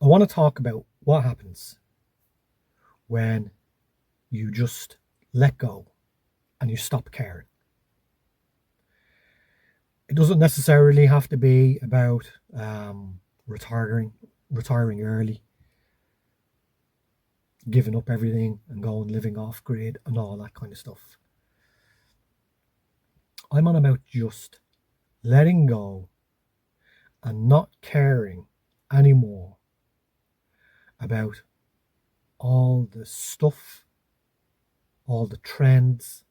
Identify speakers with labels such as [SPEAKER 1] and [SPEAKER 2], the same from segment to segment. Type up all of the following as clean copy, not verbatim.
[SPEAKER 1] I want to talk about what happens when you just let go and you stop caring. It doesn't necessarily have to be about retiring, retiring early, giving up everything and going living off grid and all that kind of stuff. I'm on about just letting go and not caring anymore about all the stuff, all the trends,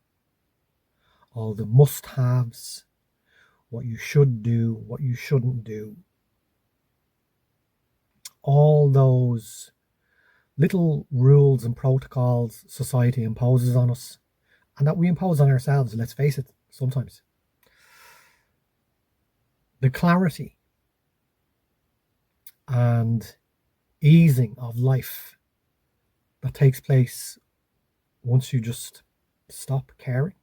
[SPEAKER 1] all the must haves, what you should do, what you shouldn't do, all those little rules and protocols society imposes on us and that we impose on ourselves, let's face it, sometimes. The clarity and easing of life that takes place once you just stop caring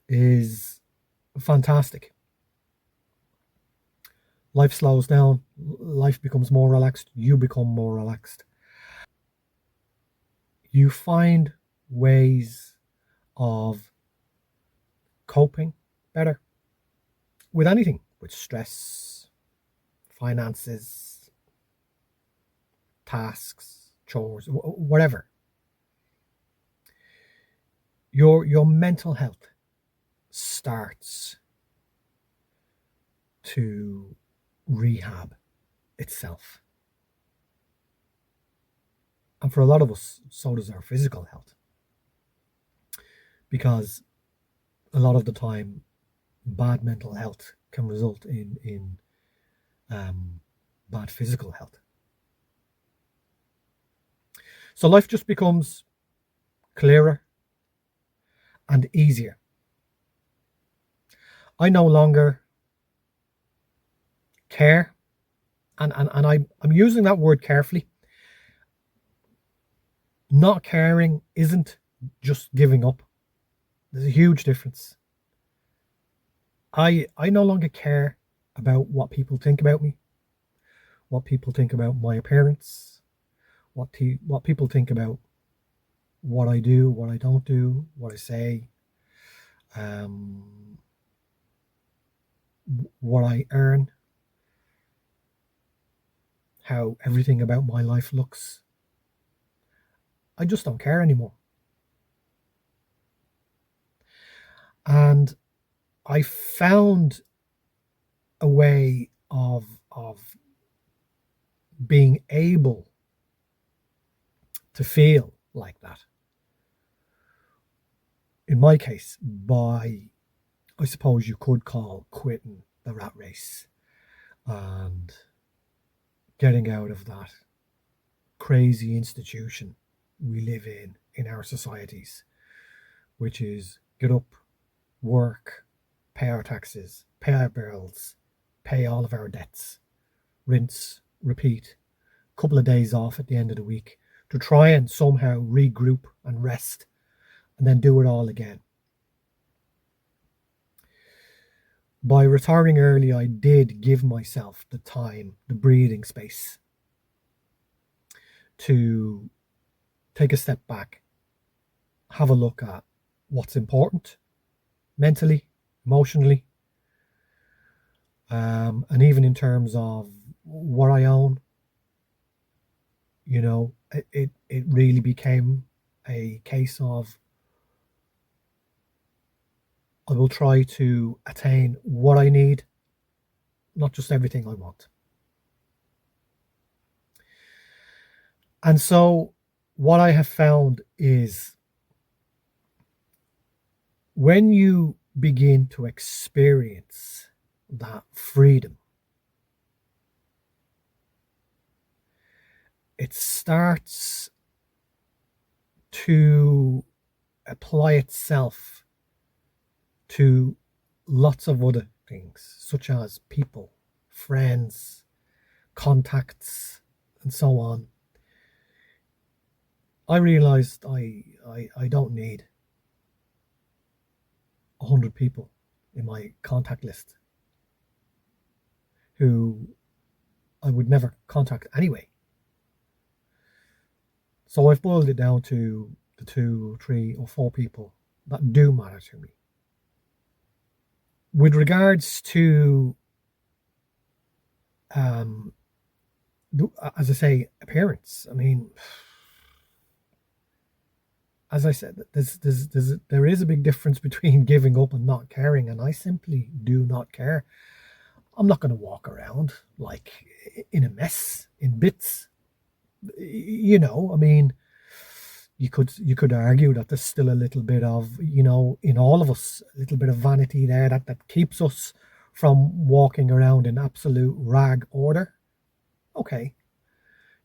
[SPEAKER 1] is fantastic. Life slows down, life becomes more relaxed, you become more relaxed. You find ways of coping better with anything, with stress, finances, tasks, chores, whatever. Your mental health starts to rehab itself. And for a lot of us, so does our physical health. Because a lot of the time, bad mental health can result in bad physical health. So life just becomes clearer and easier. I no longer care, and I'm using that word carefully. Not caring isn't just giving up. There's a huge difference. I no longer care about what people think about me, what people think about my appearance, what people think about what I do, what I don't do, what I say, um, what I earn, how everything about my life looks. I just don't care anymore. And I found a way of being able to feel like that. In my case, by, I suppose you could call, quitting the rat race and getting out of that crazy institution we live in our societies, which is get up, work, pay our taxes, pay our bills, pay all of our debts, rinse, repeat, a couple of days off at the end of the week to try and somehow regroup and rest and then do it all again. By retiring early, I did give myself the time, the breathing space to take a step back, have a look at what's important mentally, emotionally, and even in terms of what I own. It really became a case of I will try to attain what I need, not just everything I want. And so, what I have found is when you begin to experience that freedom, it starts to apply itself to lots of other things, such as people, friends, contacts, and so on. I realized I don't need 100 people in my contact list who I would never contact anyway. So I've boiled it down to the 2, 3, or 4 people that do matter to me. With regards to, um, as I say, appearance, I mean, as I said, there is a big difference between giving up and not caring, and I simply do not care. I'm not going to walk around like in a mess, in bits. I mean, you could argue that there's still a little bit of, in all of us, a little bit of vanity there that keeps us from walking around in absolute rag order. Okay,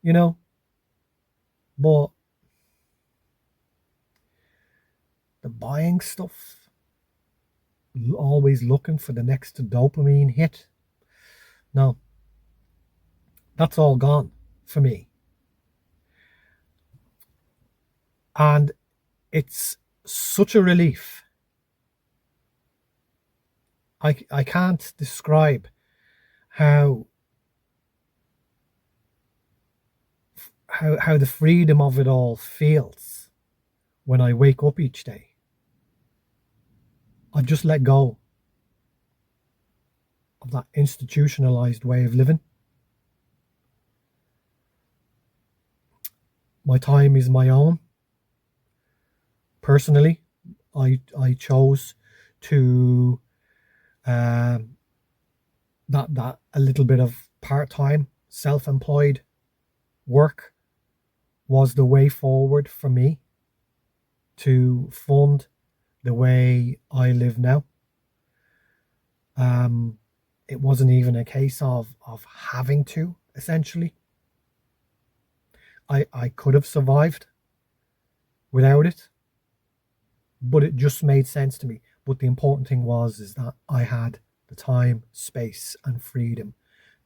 [SPEAKER 1] you know, but the buying stuff, always looking for the next dopamine hit. No, that's all gone for me. And it's such a relief. I can't describe how how the freedom of it all feels when I wake up each day. I've just let go of that institutionalized way of living. My time is my own. Personally, I chose to, that a little bit of part-time self-employed work was the way forward for me to fund the way I live now. It wasn't even a case of having to, essentially. I could have survived without it, but it just made sense to me. But the important thing is that I had the time, space, and freedom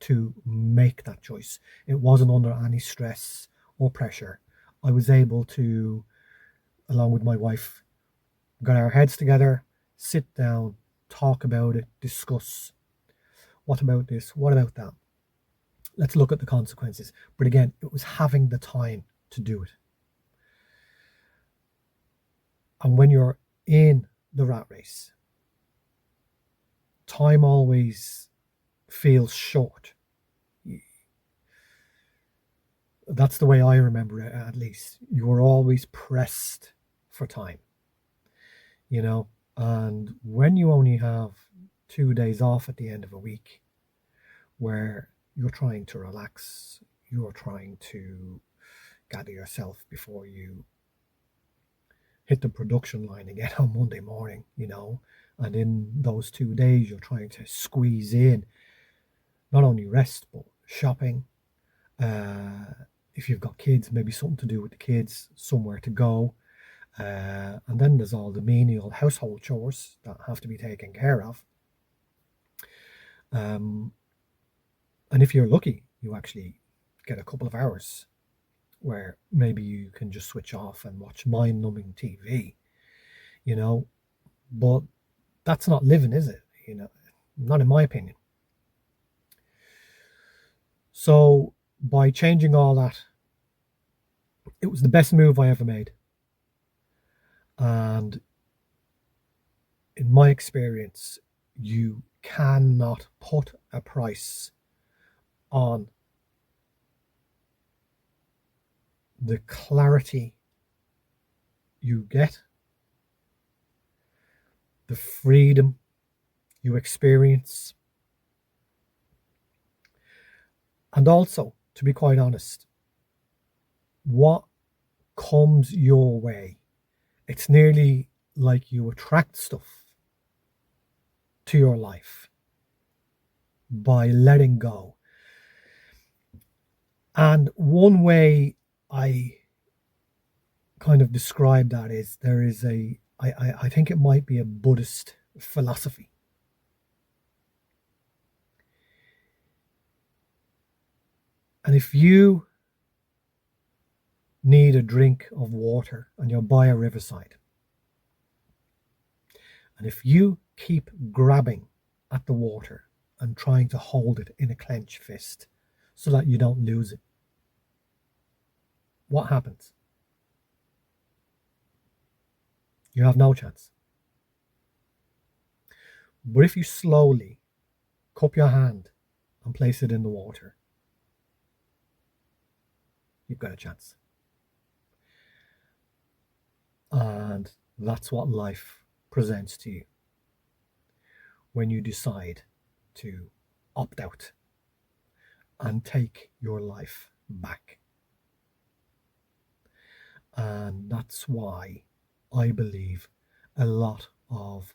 [SPEAKER 1] to make that choice. It wasn't under any stress or pressure. I was able to, along with my wife, get our heads together, sit down, talk about it, discuss. What about this? What about that? Let's look at the consequences. But again, it was having the time to do it. And when you're in the rat race, time always feels short. That's the way I remember it, at least. You were always pressed for time, and when you only have 2 days off at the end of a week, where you're trying to relax, you're trying to gather yourself before you hit the production line again on Monday morning, and in those 2 days, you're trying to squeeze in not only rest, but shopping. If you've got kids, maybe something to do with the kids, somewhere to go. And then there's all the menial household chores that have to be taken care of. And if you're lucky, you actually get a couple of hours where maybe you can just switch off and watch mind-numbing TV, but that's not living, is it? Not in my opinion. So by changing all that, it was the best move I ever made. And in my experience, you cannot put a price on the clarity you get, the freedom you experience, and also, to be quite honest, what comes your way. It's nearly like you attract stuff to your life by letting go. And one way I kind of describe that is, there is I think it might be a Buddhist philosophy. And if you need a drink of water and you're by a riverside, and if you keep grabbing at the water and trying to hold it in a clenched fist so that you don't lose it. What happens? You have no chance. But if you slowly cup your hand and place it in the water, you've got a chance. And that's what life presents to you when you decide to opt out and take your life back. And that's why I believe a lot of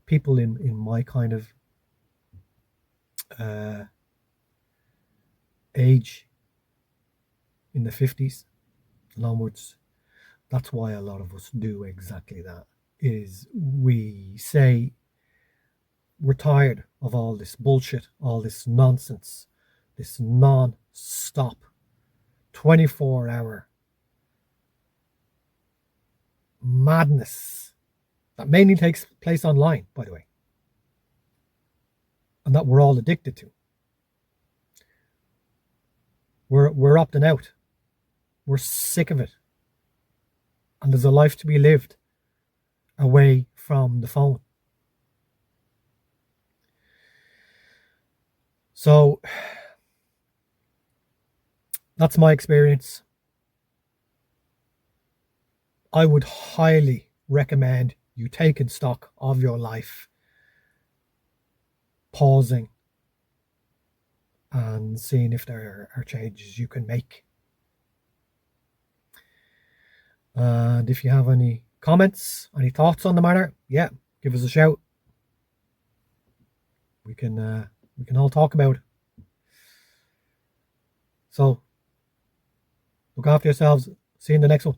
[SPEAKER 1] people in my kind of age, in the 50s and onwards, that's why a lot of us do exactly that. Is we say we're tired of all this bullshit, all this nonsense, this non-stop 24-hour madness that mainly takes place online, by the way, and that we're all addicted to. We're opting out. We're sick of it. And there's a life to be lived away from the phone. So that's my experience. I would highly recommend you taking stock of your life, pausing, and seeing if there are changes you can make. And if you have any comments, any thoughts on the matter, yeah, give us a shout. We can all talk about it. So look after yourselves. See you in the next one.